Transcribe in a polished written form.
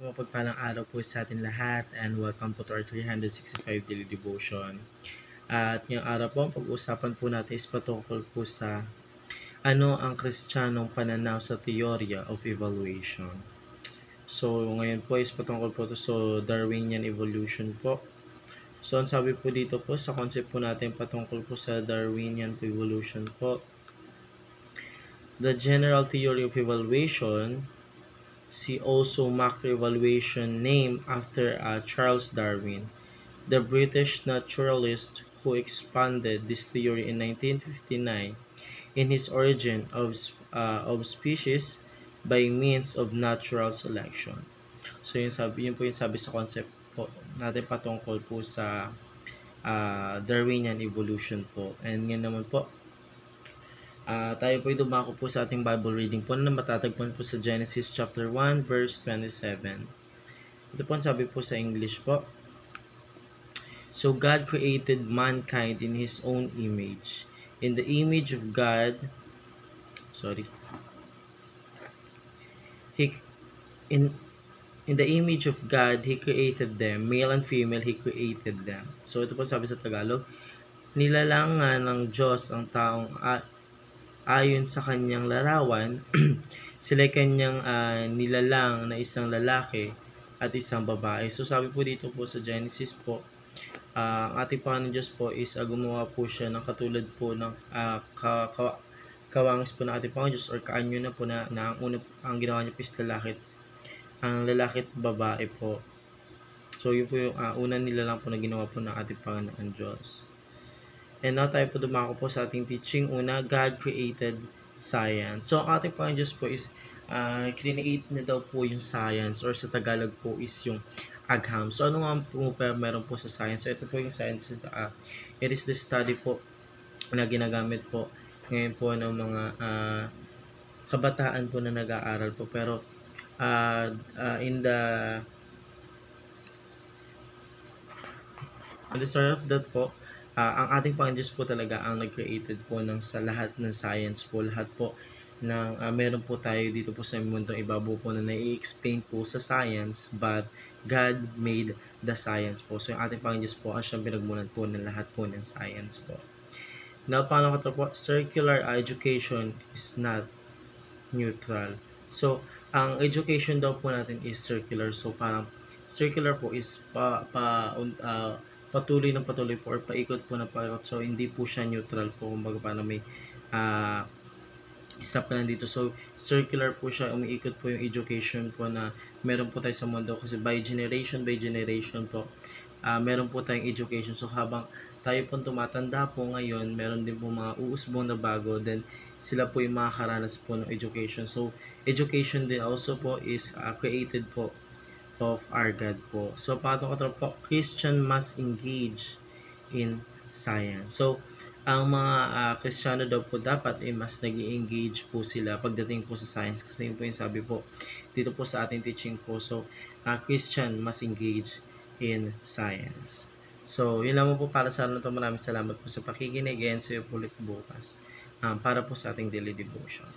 Mapagpalang araw po sa atin lahat and welcome po to our 365 Daily Devotion. At ngayong araw po, ang pag-uusapan po natin is patungkol po sa ano ang Kristiyanong pananaw sa teorya of evaluation. So, ngayon po is patungkol po to sa Darwinian evolution po. So, ang sabi po dito po sa concept po natin patungkol po sa Darwinian evolution po. The general theory of evaluation, see also macroevaluation, named after Charles Darwin, the British naturalist who expanded this theory in 1959 in his Origin of Species by means of natural selection. So yun po yung sabi sa concept po natin patungkol po sa Darwinian evolution po. And ngayon naman po, tayo po dumako po sa ating Bible reading po na matatagpuan po sa Genesis chapter 1 verse 27. Ito po ang sabi po sa English po. So God created mankind in His own image. In the image of God, He in the image of God, He created them. Male and female, He created them. So ito po sabi sa Tagalog, nilalangan ng Diyos ang taong ayon sa kanyang larawan, sila kanyang nilalang na isang lalaki at isang babae. So sabi po dito po sa Genesis po, ang ating Panginoon Diyos po is gumawa po siya ng katulad po ng kawangis po ng ating Panginoon Diyos or kaanyo na po na ang ginawa niya po is lalaki. Ang lalaki at babae po. So yun po yung unang nilalang po na ginawa po ng ating Panginoon Diyos. And now tayo po dumako po sa ating teaching. Una, God created science. So ang ating Panginoon Diyos po is create na daw po yung science or sa Tagalog po is yung agham. So ano nga po meron po sa science? So ito po yung science. It is the study po na ginagamit po ngayon po ng mga kabataan po na nag-aaral po. Pero in the start of that po, ang ating Panginoon Diyos po talaga ang nag-created po ng sa lahat ng science po, lahat po ng meron po tayo dito po sa mundong ibabaw po na nai-explain po sa science, but God made the science po. So yung ating Panginoon Diyos po ang siyang pinagmulan po ng lahat po ng science po. Now, paano ko po? Circular education is not neutral. So, ang education daw po natin is circular. So, parang circular po is patuloy po or paikot po na paikot. So, hindi po siya neutral po. Kumbaga, paano may stop na dito. So, circular po siya. Umiikot po yung education po na meron po tayo sa mundo. Kasi by generation po, meron po tayong education. So, habang tayo po tumatanda po ngayon, meron din po mga uusbong na bago. Then, sila po yung makakaranas po ng education. So, education din also po is created po of our God po. So, paano ko po? Christian must engage in science. So, ang mga Kristiyano daw po dapat mas nag-engage po sila pagdating po sa science. Kasi yun po yung sabi po dito po sa ating teaching po. So, Christian must engage in science. So, yun lamang po para sa ano to. Maraming salamat po sa pakikinig and see you po ulit bukas para po sa ating daily devotion.